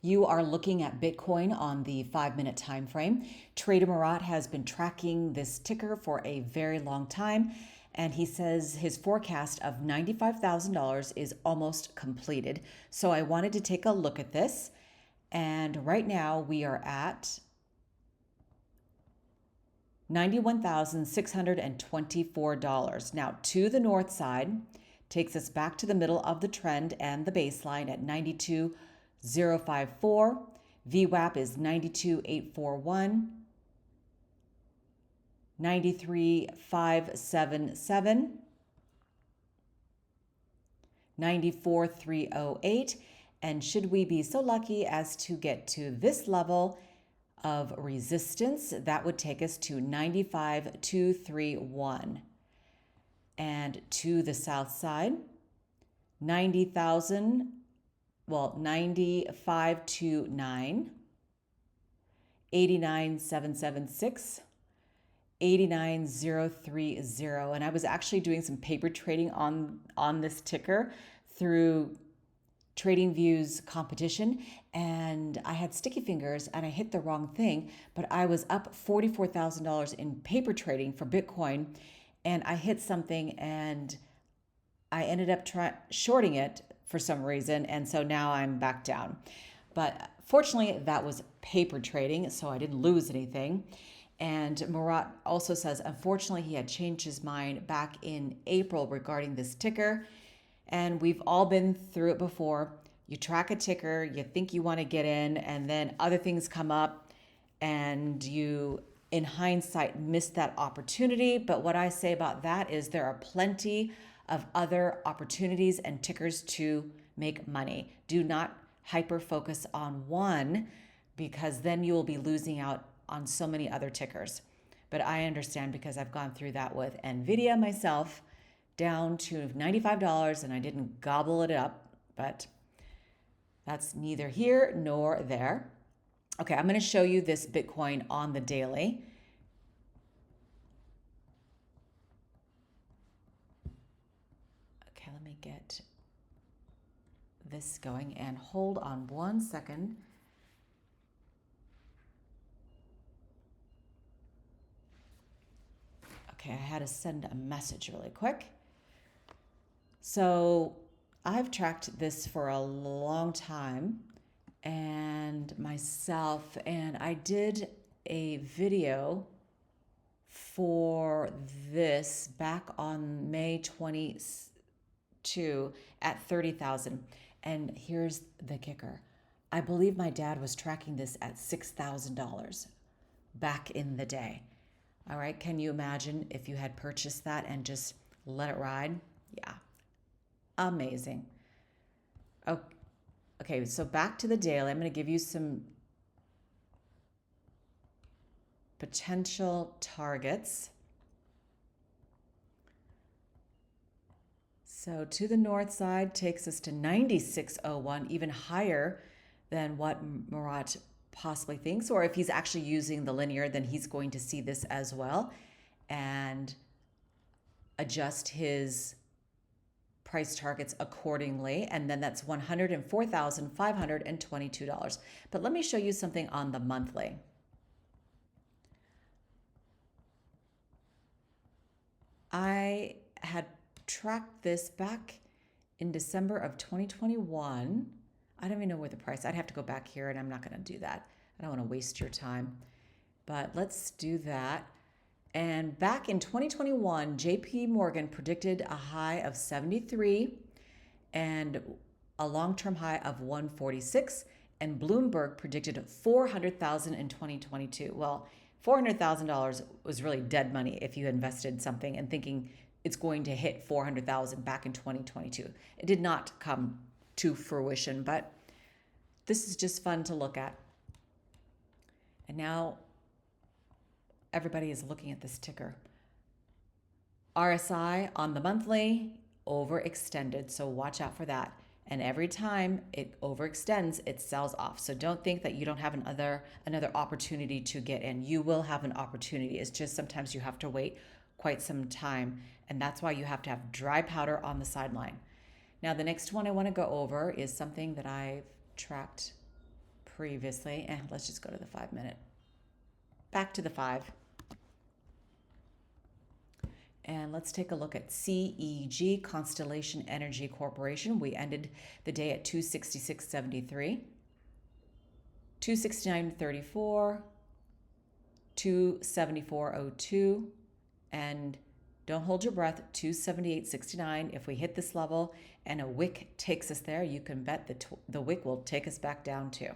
You are looking at Bitcoin on the 5-minute time frame. Trader Murat has been tracking this ticker for a very long time, and he says his forecast of $95,000 is almost completed. So I wanted to take a look at this, and right now we are at $91,624. Now to the north side takes us back to the middle of the trend and the baseline at 92,054. VWAP is 92,841. 93,577. 94,308. And should we be so lucky as to get to this level of resistance, that would take us to 95,231. And to the south side, 9529, 89,776, 89,030. And I was actually doing some paper trading on this ticker through TradingView's competition, and I had sticky fingers and I hit the wrong thing, but I was up $44,000 in paper trading for Bitcoin, and I hit something and I ended up shorting it for some reason, and so now I'm back down. But fortunately, that was paper trading, so I didn't lose anything. And Murat also says, unfortunately, he had changed his mind back in April regarding this ticker. And we've all been through it before. You track a ticker, you think you want to get in, and then other things come up, and you, in hindsight, miss that opportunity. But what I say about that is there are plenty of other opportunities and tickers to make money. Do not hyper focus on one, because then you will be losing out on so many other tickers. But I understand, because I've gone through that with NVIDIA myself, down to $95, and I didn't gobble it up, but that's neither here nor there. Okay, I'm going to show you this Bitcoin on the daily. Okay, let me get this going, and hold on 1 second. Okay, I had to send a message really quick. So I've tracked this for a long time, and myself, and I did a video for this back on May 22 at 30,000. And here's the kicker. I believe my dad was tracking this at $6,000 back in the day. All right, can you imagine if you had purchased that and just let it ride? Yeah, amazing. Okay, so back to the daily. I'm going to give you some potential targets. So to the north side takes us to 9601, even higher than what Murat possibly thinks. Or if he's actually using the linear, then he's going to see this as well and adjust his price targets accordingly. And then that's $104,522. But let me show you something on the monthly. I had tracked this back in December of 2021. I don't even know where the price, I'd have to go back here, and I'm not going to do that. I don't want to waste your time, but let's do that. And back in 2021, JP Morgan predicted a high of 73 and a long-term high of 146, and Bloomberg predicted 400,000 in 2022. Well, $400,000 was really dead money if you invested something and thinking it's going to hit 400,000 back in 2022. It did not come to fruition, but this is just fun to look at. And now everybody is looking at this ticker. RSI on the monthly overextended, so watch out for that. And every time it overextends, it sells off. So don't think that you don't have another opportunity to get in. You will have an opportunity. It's just sometimes you have to wait quite some time, and that's why you have to have dry powder on the sideline. Now, the next one I want to go over is something that I've tracked previously. Let's just go to the 5 minute. Back to the 5. And let's take a look at CEG, Constellation Energy Corporation. We ended the day at 266.73, 269.34, 274.02, and don't hold your breath, 278.69. If we hit this level and a wick takes us there, you can bet the wick will take us back down too.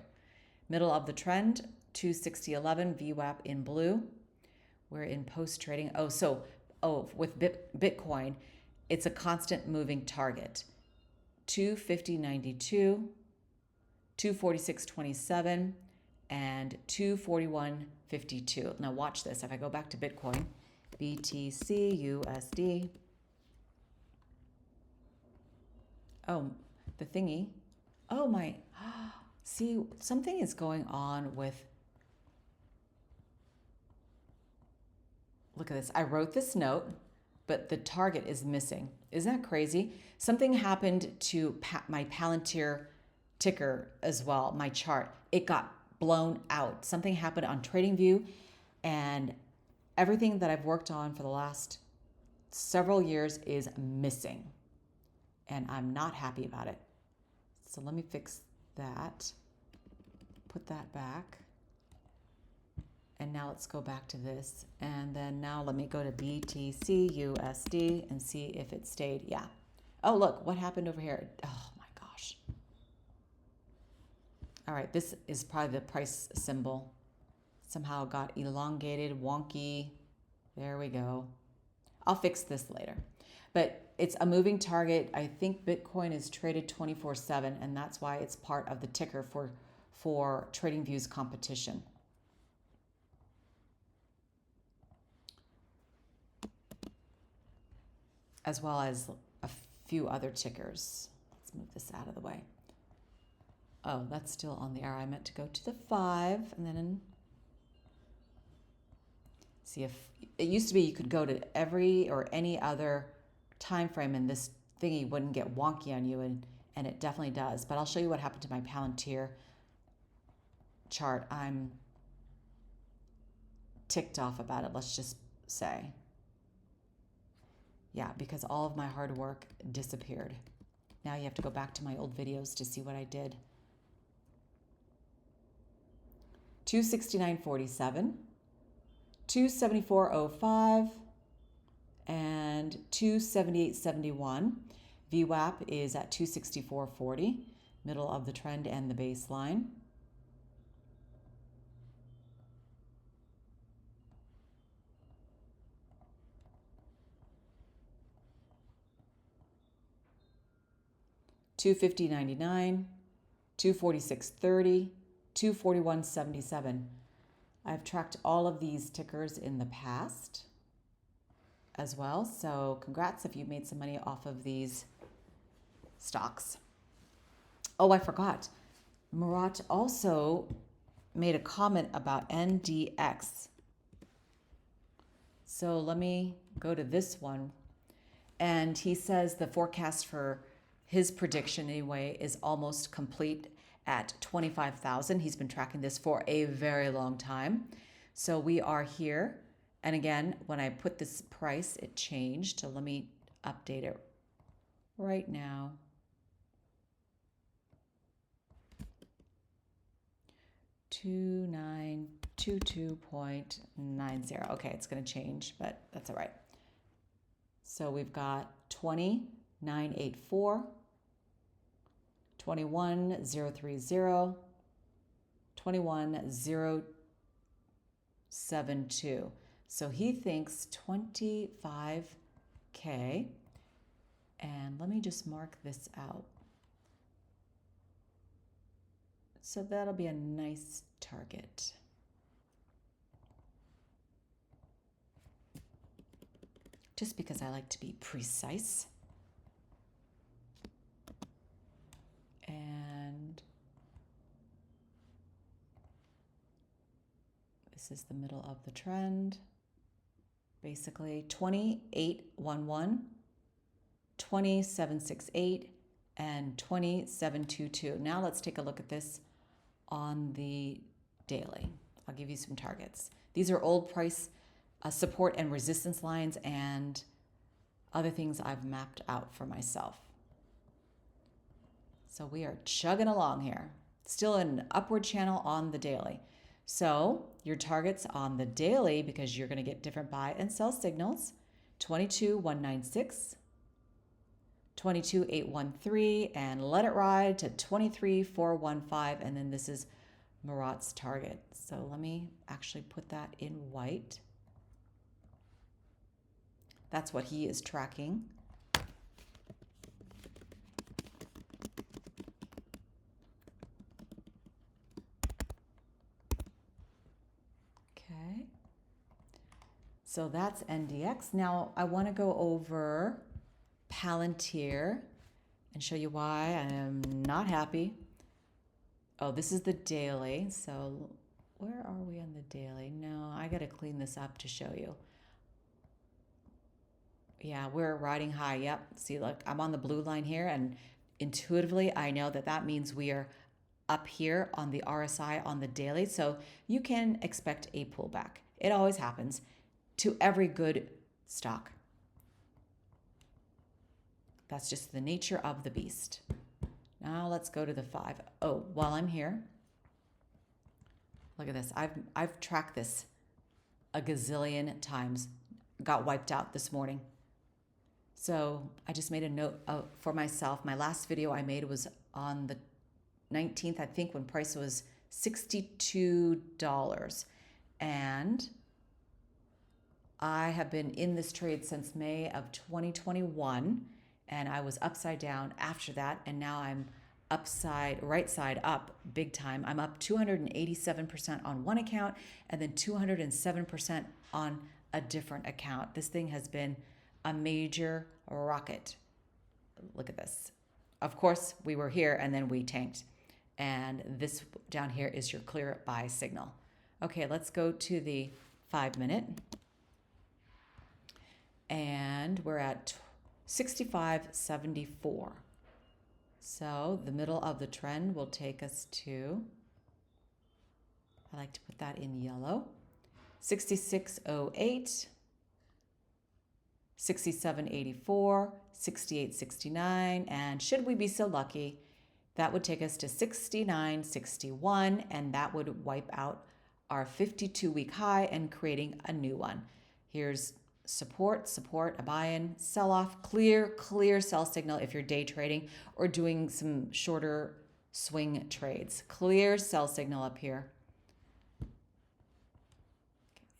Middle of the trend, 260.11, VWAP in blue. We're in post trading. With Bitcoin, it's a constant moving target. 250.92, 246.27, and 241.52. Now watch this. If I go back to Bitcoin, Btcusd. Oh, the thingy. Oh my. See, something is going on with. Look at this. I wrote this note, but the target is missing. Isn't that crazy? Something happened to my Pltr ticker as well, my chart. It got blown out. Something happened on TradingView, and everything that I've worked on for the last several years is missing, and I'm not happy about it. So let me fix that, put that back, and now let's go back to this, and then now let me go to Btcusd and see if it stayed. Yeah. Oh, look, what happened over here? Oh my gosh. All right, this is probably the price symbol. Somehow got elongated, wonky. There we go. I'll fix this later. But it's a moving target. I think Bitcoin is traded 24/7, and that's why it's part of the ticker for TradingView's competition. As well as a few other tickers. Let's move this out of the way. Oh, that's still on the R. I meant to go to the 5 and then see if it used to be you could go to every or any other time frame and this thingy wouldn't get wonky on you, and it definitely does. But I'll show you what happened to my Pltr chart. I'm ticked off about it, let's just say. Yeah, because all of my hard work disappeared. Now you have to go back to my old videos to see what I did. 269.47, 274.05, and 278.71. VWAP is at 264.40, middle of the trend and the baseline. $250.99, $246.30, $241.77. I've tracked all of these tickers in the past as well, so congrats if you made some money off of these stocks. Oh, I forgot. Murat also made a comment about NDX. So let me go to this one. And he says the forecast for his prediction anyway is almost complete at 25,000. He's been tracking this for a very long time. So we are here. And again, when I put this price, it changed. So let me update it right now. $2922.90. Okay, it's going to change, but that's all right. So we've got 20,984, 21,030, 21,072. So he thinks 25K. And let me just mark this out. So that'll be a nice target. Just because I like to be precise. And this is the middle of the trend. Basically 2811, 2768, and 2722. Now let's take a look at this on the daily. I'll give you some targets. These are old price support and resistance lines and other things I've mapped out for myself. So we are chugging along here. Still in an upward channel on the daily. So your targets on the daily, because you're going to get different buy and sell signals, 22,196, 22,813, and let it ride to 23,415. And then this is Murat's target. So let me actually put that in white. That's what he is tracking. Okay. So that's NDX. Now I want to go over Pltr and show you why I am not happy. Oh, this is the daily. So where are we on the daily? No, I got to clean this up to show you. Yeah, we're riding high. Yep. See, look, I'm on the blue line here, and intuitively I know that that means we are up here on the RSI on the daily. So you can expect a pullback. It always happens to every good stock. That's just the nature of the beast. Now let's go to the 5. Oh, while I'm here, look at this. I've tracked this a gazillion times. Got wiped out this morning. So I just made a note for myself. My last video I made was on the 19th, I think, when price was $62. And I have been in this trade since May of 2021, and I was upside down after that, and now I'm right side up big time. I'm up 287% on one account and then 207% on a different account. This thing has been a major rocket. Look at this. Of course, we were here and then we tanked. And this down here is your clear buy signal. Okay, let's go to the 5-minute. And we're at 65.74. So the middle of the trend will take us to, I like to put that in yellow, 66.08, 67.84, 68.69, and should we be so lucky, that would take us to 69.61, and that would wipe out our 52-week high and creating a new one. Here's support, a buy-in, sell-off, clear sell signal if you're day trading or doing some shorter swing trades. Clear sell signal up here.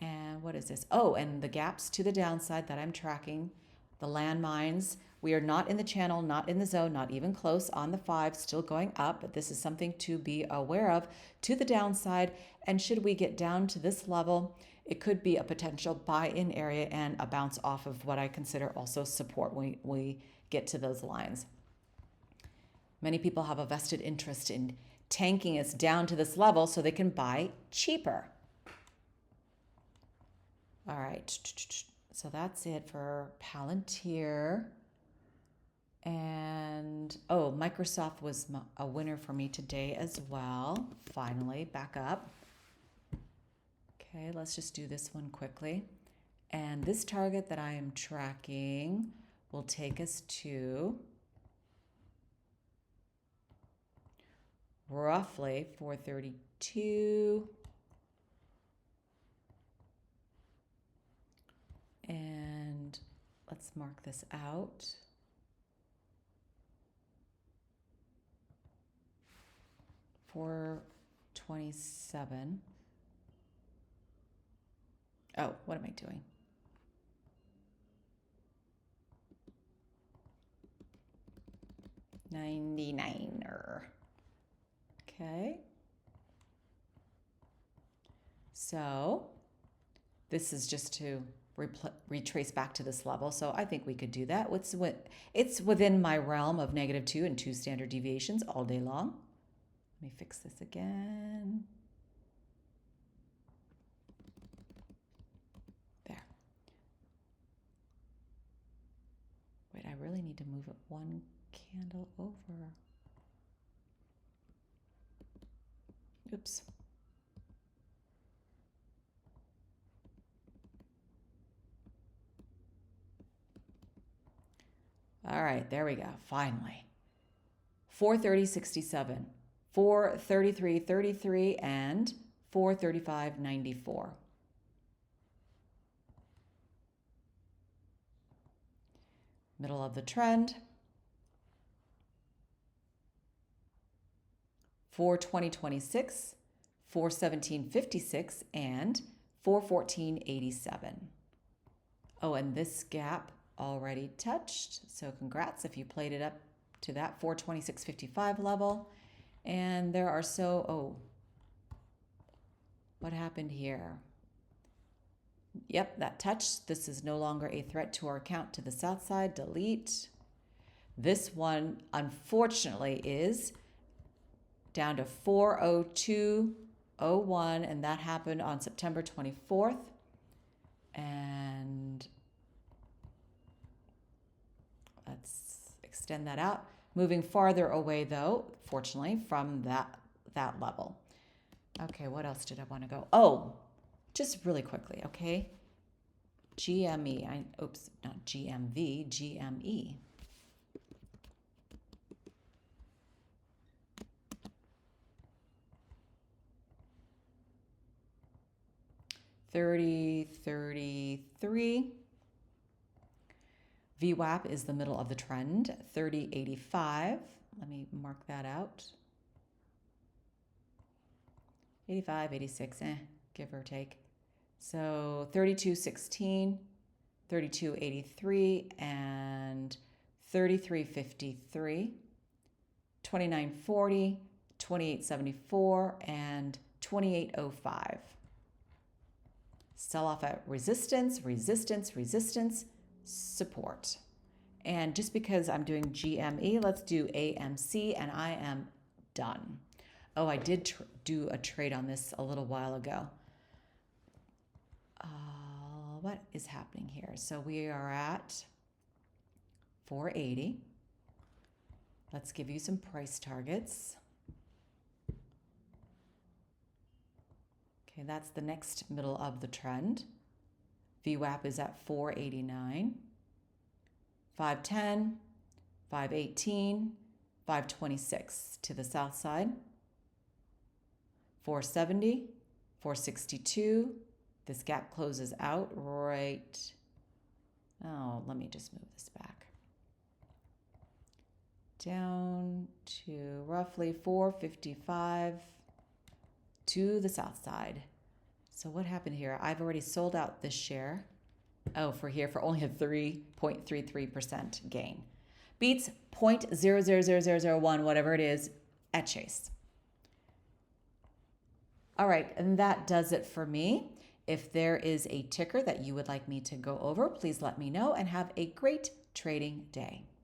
And what is this? Oh, and the gaps to the downside that I'm tracking, the landmines. We are not in the channel, not in the zone, not even close on the 5, still going up, but this is something to be aware of to the downside. And should we get down to this level, it could be a potential buy-in area and a bounce off of what I consider also support when we get to those lines. Many people have a vested interest in tanking us down to this level so they can buy cheaper. All right, so that's it for Pltr. And oh, Microsoft was a winner for me today as well. Finally, back up. Okay, let's just do this one quickly. And this target that I am tracking will take us to roughly 432. And let's mark this out. $427. Oh, what am I doing? $99. Okay. So this is just to retrace back to this level. So I think we could do that. It's within my realm of -2 and 2 standard deviations all day long. Let me fix this again. There. Wait, I really need to move it one candle over. Oops. All right, there we go. Finally. 430.67, 433.33, and 435.94. Middle of the trend. 420.26, 417.56, and 414.87. Oh, and this gap already touched, so congrats if you played it up to that 426.55 level. And there are what happened here? Yep, that touched. This is no longer a threat to our account to the south side. Delete. This one, unfortunately, is down to 402.01, and that happened on September 24th. And let's extend that out. Moving farther away, though, fortunately, from that level. Okay, what else did I want to go? Oh, just really quickly, okay? GME, oops, not GMV, GME. $30.33. VWAP is the middle of the trend, 30.85. Let me mark that out. 85, 86, give or take. So 32.16, 32.83, and 33.53, 29.40, 28.74, and 28.05. Sell off at resistance, resistance, resistance, support. And just because I'm doing GME, let's do AMC, and I am done. Oh, I did do a trade on this a little while ago. What is happening here? So we are at 480. Let's give you some price targets. Okay, that's the next middle of the trend. VWAP is at 489, 510, 518, 526 to the south side, 470, 462. This gap closes out right. Oh, let me just move this back. Down to roughly 455 to the south side. So what happened here? I've already sold out this share. Oh, for only a 3.33% gain. Beats 0.000001, whatever it is, at Chase. All right, and that does it for me. If there is a ticker that you would like me to go over, please let me know, and have a great trading day.